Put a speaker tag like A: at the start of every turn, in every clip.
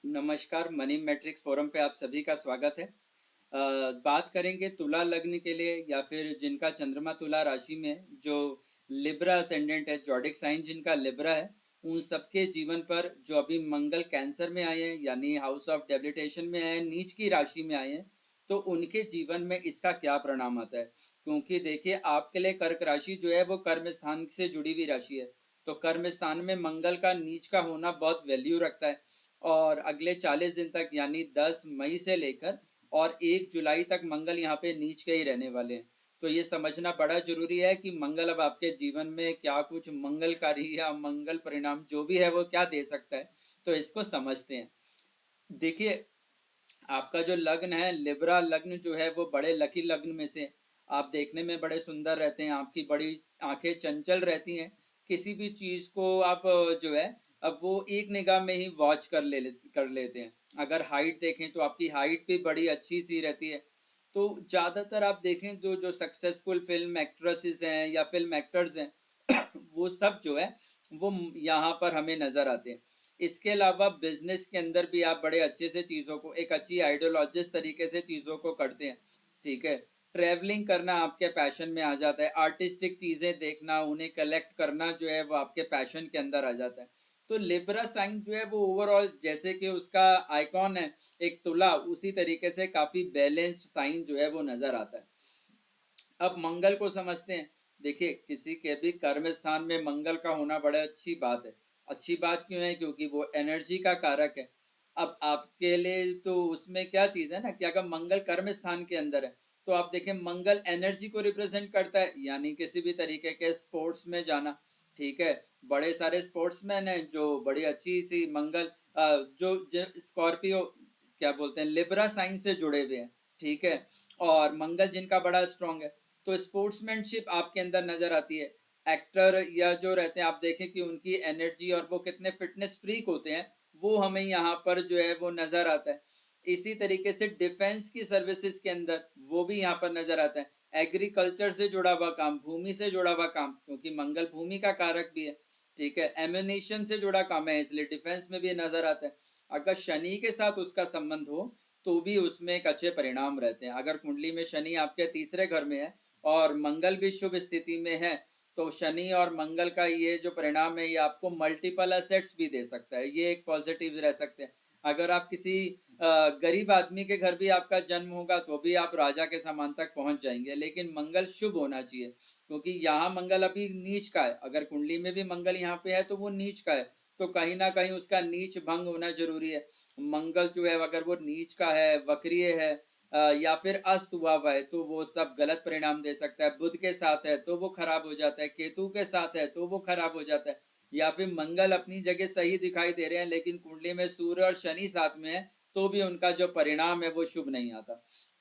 A: नमस्कार, money matrix forum पे आप सभी का स्वागत है। बात करेंगे तुला लग्न के लिए या फिर जिनका चंद्रमा तुला राशि में है, जो लिब्रा असेंडेंट है, जॉडिक साइन जिनका लिब्रा है, उन सबके जीवन पर जो अभी मंगल कैंसर में आए हैं यानी हाउस ऑफ डेबिलिटेशन में आए हैं, नीच की राशि में आए हैं, तो उनके जीवन में इसका क्या परिणाम आता है। क्योंकि देखिए, आपके लिए कर्क राशि जो है वो कर्म स्थान से जुड़ी हुई राशि है, तो कर्म स्थान में मंगल का नीच का होना बहुत वैल्यू रखता है। और अगले 40 दिन तक यानी 10 मई से लेकर और 1 जुलाई तक मंगल यहाँ पे नीच के ही रहने वाले हैं। तो ये समझना बड़ा जरूरी है कि मंगल अब आपके जीवन में क्या कुछ मंगलकारी या मंगल परिणाम जो भी है वो क्या दे सकता है। तो इसको समझते हैं। देखिए, आपका जो लग्न है लिब्रा लग्न जो है वो बड़े लकी लग्न में से। आप देखने में बड़े सुंदर रहते हैं, आपकी बड़ी आंखें चंचल रहती हैं। किसी भी चीज को आप जो है अब वो एक निगाह में ही वॉच कर लेते हैं। अगर हाइट देखें तो आपकी हाइट भी बड़ी अच्छी सी रहती है। तो ज्यादातर आप देखें तो जो सक्सेसफुल फिल्म एक्ट्रेसेस हैं या फिल्म एक्टर्स हैं वो सब जो है वो यहाँ पर हमें नजर आते हैं। इसके अलावा बिजनेस के अंदर भी आप बड़े अच्छे से चीज़ों को एक अच्छी आइडियोलॉजिस्ट तरीके से चीज़ों को करते हैं। ठीक है, ट्रैवलिंग करना आपके पैशन में आ जाता है, आर्टिस्टिक चीज़ें देखना, उन्हें कलेक्ट करना जो है वो आपके पैशन के अंदर आ जाता है। तो लिब्रा साइन जो है वो ओवरऑल जैसे कि उसका आइकॉन है एक तुला, उसी तरीके से काफ़ी बैलेंस्ड साइन जो है वो नज़र आता है। अब मंगल को समझते हैं। देखिए, किसी के भी कर्म स्थान में मंगल का होना बड़ा अच्छी बात है। अच्छी बात क्यों है? क्योंकि वो एनर्जी का कारक है। अब आपके लिए तो उसमें क्या चीज है ना कि अगर मंगल कर्म स्थान के अंदर है तो आप देखें मंगल एनर्जी को रिप्रेजेंट करता है, यानी किसी भी तरीके के स्पोर्ट्स में जाना। ठीक है, बड़े सारे स्पोर्ट्समैन हैं जो बड़ी अच्छी सी मंगल जो स्कॉर्पियो क्या बोलते हैं लिब्रा साइन से जुड़े हुए हैं। ठीक है, और मंगल जिनका बड़ा स्ट्रांग है, तो स्पोर्ट्समैनशिप आपके अंदर नजर आती है। एक्टर या जो रहते हैं आप देखें कि उनकी एनर्जी और वो कितने फिटनेस फ्रीक होते हैं, वो हमें यहाँ पर जो है वो नजर आता है। इसी तरीके से डिफेंस की सर्विसेज के अंदर वो भी यहाँ पर नजर आता है। एग्रीकल्चर से जुड़ा हुआ काम, भूमि से जुड़ा हुआ काम, क्योंकि मंगल भूमि का कारक भी है। ठीक है, एम्यूनेशन से जुड़ा काम है, इसलिए डिफेंस में भी नजर आता है। अगर शनि के साथ उसका संबंध हो तो भी उसमें एक अच्छे परिणाम रहते हैं। अगर कुंडली में शनि आपके तीसरे घर में है और मंगल भी शुभ स्थिति में है, तो शनि और मंगल का ये जो परिणाम है ये आपको मल्टीपल असेट्स भी दे सकता है, ये एक पॉजिटिव रह सकते हैं। अगर आप किसी गरीब आदमी के घर भी आपका जन्म होगा तो भी आप राजा के समान तक पहुंच जाएंगे, लेकिन मंगल शुभ होना चाहिए। क्योंकि यहाँ मंगल अभी नीच का है, अगर कुंडली में भी मंगल यहाँ पे है तो वो नीच का है, तो कहीं ना कहीं उसका नीच भंग होना जरूरी है। मंगल जो है अगर वो नीच का है, वक्रीय है या फिर अस्त हुआ है तो वो सब गलत परिणाम दे सकता है। बुध के साथ है तो वो खराब हो जाता है, केतु के साथ है तो वो खराब हो जाता है, या फिर मंगल अपनी जगह सही दिखाई दे रहे हैं लेकिन कुंडली में सूर्य और शनि साथ में है तो भी उनका जो परिणाम है वो शुभ नहीं आता।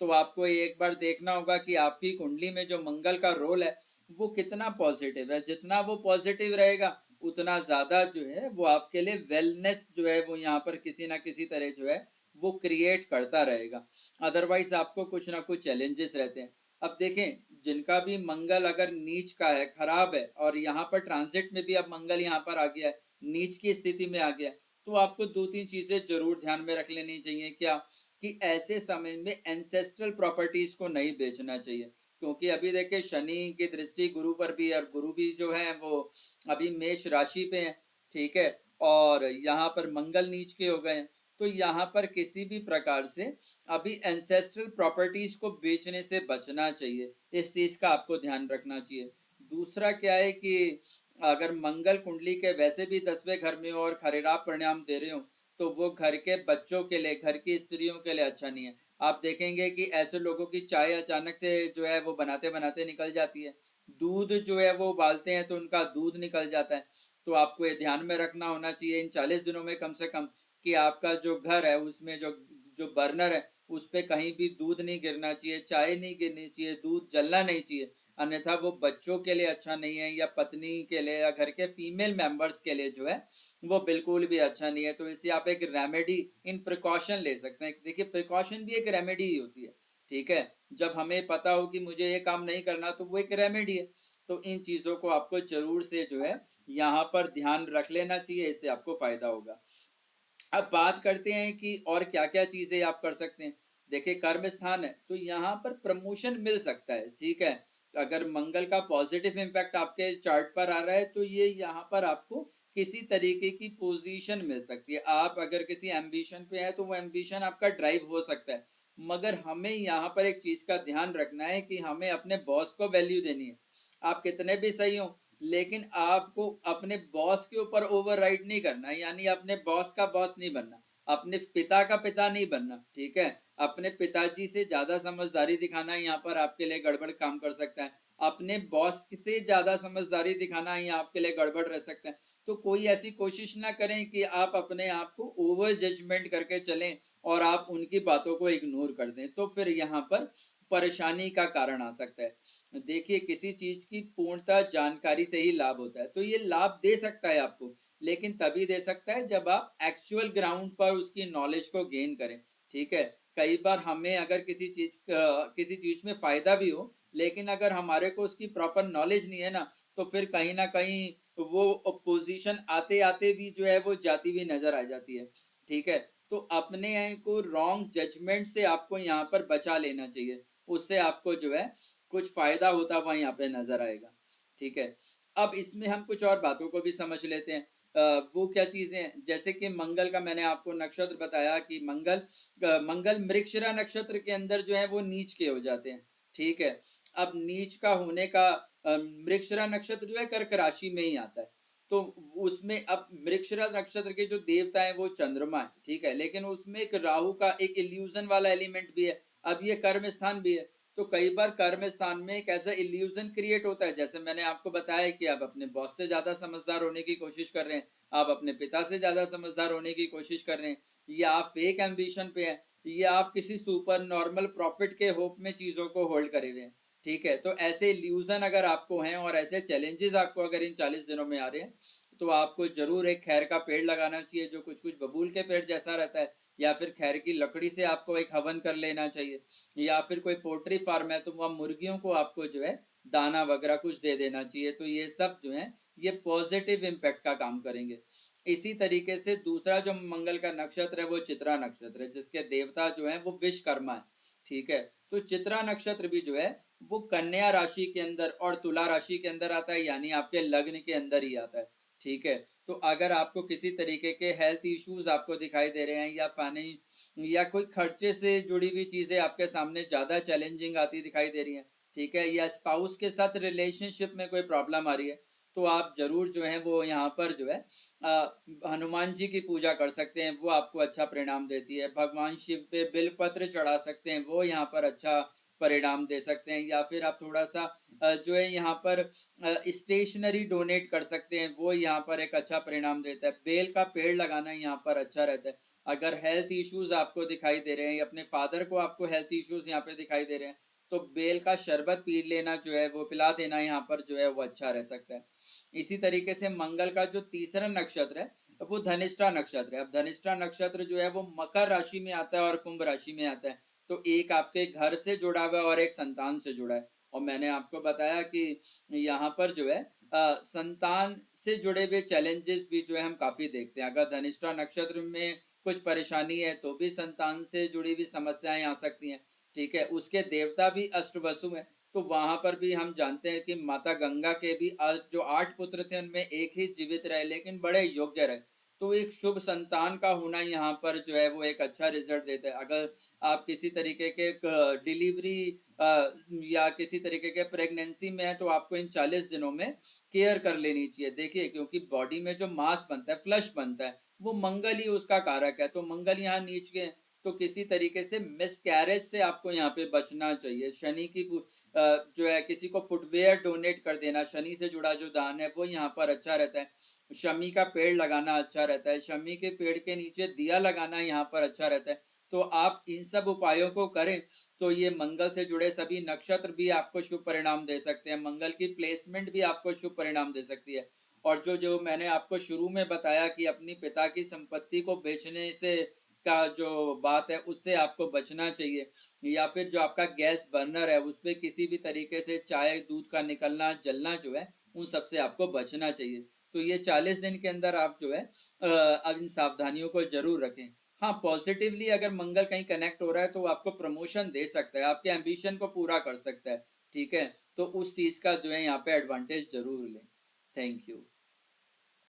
A: तो आपको एक बार देखना होगा कि आपकी कुंडली में जो मंगल का रोल है वो कितना पॉजिटिव है। जितना वो पॉजिटिव रहेगा उतना ज्यादा जो है वो आपके लिए वेलनेस जो है वो यहाँ पर किसी ना किसी तरह जो है वो क्रिएट करता रहेगा। अदरवाइज आपको कुछ ना कुछ चैलेंजेस रहते हैं। अब देखें, जिनका भी मंगल अगर नीच का है, खराब है, और यहाँ पर ट्रांजिट में भी अब मंगल यहाँ पर आ गया है, नीच की स्थिति में आ गया है, तो आपको दो तीन चीजें जरूर ध्यान में रख लेनी चाहिए। क्या कि ऐसे समय में एंसेस्ट्रल प्रॉपर्टीज को नहीं बेचना चाहिए। क्योंकि अभी देखिए शनि की दृष्टि गुरु पर भी, और गुरु भी जो है वो अभी मेष राशि पे है। ठीक है, और यहाँ पर मंगल नीच के हो गए हैं, तो यहाँ पर किसी भी प्रकार से अभी एंसेस्ट्रल प्रॉपर्टीज को बेचने से बचना चाहिए। इस चीज का आपको ध्यान रखना चाहिए। दूसरा क्या है कि अगर मंगल कुंडली के वैसे भी 10वें घर में हो और खराब परिणाम दे रहे हो तो वो घर के बच्चों के लिए, घर की स्त्रियों के लिए अच्छा नहीं है। आप देखेंगे कि ऐसे लोगों की चाय अचानक से जो है वो बनाते बनाते निकल जाती है, दूध जो है वो उबालते हैं तो उनका दूध निकल जाता है। तो आपको ये ध्यान में रखना होना चाहिए इन 40 दिनों में कम से कम कि आपका जो घर है उसमें जो जो बर्नर है उस पर कहीं भी दूध नहीं गिरना चाहिए, चाय नहीं गिरनी चाहिए, दूध जलना नहीं चाहिए। अन्यथा वो बच्चों के लिए अच्छा नहीं है, या पत्नी के लिए, या घर के फीमेल मेंबर्स के लिए जो है वो बिल्कुल भी अच्छा नहीं है। तो इससे आप एक रेमेडी इन प्रिकॉशन ले सकते हैं। देखिए, प्रिकॉशन भी एक रेमेडी ही होती है। ठीक है, जब हमें पता हो कि मुझे ये काम नहीं करना तो वो एक रेमेडी है। तो इन चीजों को आपको जरूर से जो है यहाँ पर ध्यान रख लेना चाहिए, इससे आपको फायदा होगा। अब बात करते हैं कि और क्या क्या चीजें आप कर सकते हैं। देखिए, कर्म स्थान है तो यहाँ पर प्रमोशन मिल सकता है, ठीक है। अगर मंगल का पॉजिटिव इम्पैक्ट आपके चार्ट पर आ रहा है तो ये यहाँ पर आपको किसी तरीके की पोजीशन मिल सकती है। आप अगर किसी एम्बिशन पे है तो वो एम्बिशन आपका ड्राइव हो सकता है, मगर हमें यहाँ पर एक चीज का ध्यान रखना है कि हमें अपने बॉस को वैल्यू देनी है। आप कितने भी सही हो, लेकिन आपको अपने बॉस के ऊपर ओवरराइड नहीं करना, यानी अपने बॉस का बॉस नहीं बनना, अपने पिता का पिता नहीं बनना, ठीक है। अपने पिताजी से ज्यादा समझदारी दिखाना यहाँ पर आपके लिए गड़बड़ काम कर सकता है। अपने बॉस से ज्यादा समझदारी दिखाना यहाँ आपके लिए गड़बड़ रह सकता है। तो कोई ऐसी कोशिश ना करें कि आप अपने आप को ओवर जजमेंट करके चलें और आप उनकी बातों को इग्नोर कर दें, तो फिर यहाँ पर परेशानी का कारण आ सकता है। देखिए, किसी चीज की पूर्णतः जानकारी से ही लाभ होता है, तो ये लाभ दे सकता है आपको, लेकिन तभी दे सकता है जब आप एक्चुअल ग्राउंड पर उसकी नॉलेज को गेन करें, ठीक है। कई बार हमें अगर किसी चीज में फायदा भी हो, लेकिन अगर हमारे को उसकी प्रॉपर नॉलेज नहीं है ना, तो फिर कहीं ना कहीं वो पोजीशन आते आते भी जो है वो जाती हुई नजर आ जाती है, ठीक है। तो अपने को रॉन्ग जजमेंट से आपको यहाँ पर बचा लेना चाहिए, उससे आपको जो है कुछ फायदा होता हुआ यहाँ पे नजर आएगा, ठीक है। अब इसमें हम कुछ और बातों को भी समझ लेते हैं। वो क्या चीजें हैं, जैसे कि मंगल का मैंने आपको नक्षत्र बताया कि मंगल मृगशिरा नक्षत्र के अंदर जो है वो नीच के हो जाते हैं, ठीक है। अब नीच का होने का मृगशिरा नक्षत्र जो है कर्क राशि में ही आता है, तो उसमें अब मृगशिरा नक्षत्र के जो देवता है वो चंद्रमा है, ठीक है, लेकिन उसमें एक राहु का एक इल्यूजन वाला एलिमेंट भी है। अब ये कर्म स्थान भी है, तो कई बार कर्म स्थान में एक ऐसा इल्यूजन क्रिएट होता है, जैसे मैंने आपको बताया कि आप अपने बॉस से ज्यादा समझदार होने की कोशिश कर रहे हैं, आप अपने पिता से ज्यादा समझदार होने की कोशिश कर रहे हैं, या आप फेक एम्बिशन पे हैं, या आप किसी सुपर नॉर्मल प्रॉफिट के होप में चीजों को होल्ड करे हुए हैं, ठीक है। तो ऐसे इल्यूजन अगर आपको हैं और ऐसे चैलेंजेस आपको अगर इन 40 दिनों में आ रहे हैं, तो आपको जरूर एक खैर का पेड़ लगाना चाहिए, जो कुछ कुछ बबूल के पेड़ जैसा रहता है, या फिर खैर की लकड़ी से आपको एक हवन कर लेना चाहिए, या फिर कोई पोल्ट्री फार्म है तो वहाँ मुर्गियों को आपको जो है दाना वगैरह कुछ दे देना चाहिए। तो ये सब जो है ये पॉजिटिव इम्पैक्ट का काम करेंगे। इसी तरीके से दूसरा जो मंगल का नक्षत्र है वो चित्रा नक्षत्र है, जिसके देवता जो है वो विश्वकर्मा है, ठीक है। तो चित्रा नक्षत्र भी जो है वो कन्या राशि के अंदर और तुला राशि के अंदर आता है, यानी आपके लग्न के अंदर ही आता है, ठीक है। तो अगर आपको किसी तरीके के हेल्थ इश्यूज आपको दिखाई दे रहे हैं, या फाइनेंस या कोई खर्चे से जुड़ी हुई चीजें आपके सामने ज्यादा चैलेंजिंग आती दिखाई दे रही हैं, ठीक है, या स्पाउस के साथ रिलेशनशिप में कोई प्रॉब्लम आ रही है, तो आप जरूर जो है वो यहाँ पर जो है हनुमान जी की पूजा कर सकते हैं, वो आपको अच्छा परिणाम देती है। भगवान शिव पे बिलपत्र चढ़ा सकते हैं, वो यहाँ पर अच्छा परिणाम दे सकते हैं। या फिर आप थोड़ा सा जो है यहाँ पर स्टेशनरी डोनेट कर सकते हैं, वो यहाँ पर एक अच्छा परिणाम देता है। बेल का पेड़ लगाना यहाँ पर अच्छा रहता है। अगर हेल्थ इश्यूज आपको दिखाई दे रहे हैं, अपने फादर को आपको हेल्थ इश्यूज यहाँ पे दिखाई दे रहे हैं, तो बेल का शरबत पी लेना जो है वो पिला देना यहाँ पर जो है वो अच्छा रह सकता है। इसी तरीके से मंगल का जो तीसरा नक्षत्र है वो धनिष्ठा नक्षत्र है। अब धनिष्ठा नक्षत्र जो है वो मकर राशि में आता है और कुंभ राशि में आता है, तो एक आपके घर से जुड़ा हुआ है और एक संतान से जुड़ा है। और मैंने आपको बताया कि यहाँ पर जो है संतान से जुड़े हुए चैलेंजेस भी जो है हम काफी देखते हैं। अगर धनिष्ठा नक्षत्र में कुछ परेशानी है तो भी संतान से जुड़ी हुई समस्याएं आ सकती हैं, ठीक है। उसके देवता भी अष्टवसु हैं, तो वहां पर भी हम जानते हैं कि माता गंगा के भी जो 8 पुत्र थे उनमें एक ही जीवित रहे, लेकिन बड़े योग्य रहे। तो एक शुभ संतान का होना यहाँ पर जो है वो एक अच्छा रिजल्ट देता है। अगर आप किसी तरीके के डिलीवरी या किसी तरीके के प्रेगनेंसी में है, तो आपको इन 40 दिनों में केयर कर लेनी चाहिए। देखिए, क्योंकि बॉडी में जो मांस बनता है, फ्लश बनता है, वो मंगल ही उसका कारक है, तो मंगल यहाँ नीच के, तो किसी तरीके से मिसकैरेज से आपको यहाँ पे बचना चाहिए। शनि की जो है किसी को फुटवेयर डोनेट कर देना, शनि से जुड़ा जो दान है वो यहाँ पर अच्छा रहता है। शमी का पेड़ लगाना अच्छा रहता है, शमी के पेड़ के नीचे दिया लगाना यहाँ पर अच्छा रहता है। तो आप इन सब उपायों को करें तो ये मंगल से जुड़े सभी नक्षत्र भी आपको शुभ परिणाम दे सकते हैं, मंगल की प्लेसमेंट भी आपको शुभ परिणाम दे सकती है। और जो जो मैंने आपको शुरू में बताया कि अपनी पिता की संपत्ति को बेचने से का जो बात है उससे आपको बचना चाहिए, या फिर जो आपका गैस बर्नर है उस पर किसी भी तरीके से चाय दूध का निकलना जलना जो है उन सब से आपको बचना चाहिए। तो ये 40 दिन के अंदर आप जो है अब इन सावधानियों को जरूर रखें। हाँ, पॉजिटिवली अगर मंगल कहीं कनेक्ट हो रहा है तो वो आपको प्रमोशन दे सकता है, आपके एम्बिशन को पूरा कर सकता है, ठीक है। तो उस चीज का जो है यहाँ पे एडवांटेज जरूर लें। Thank you.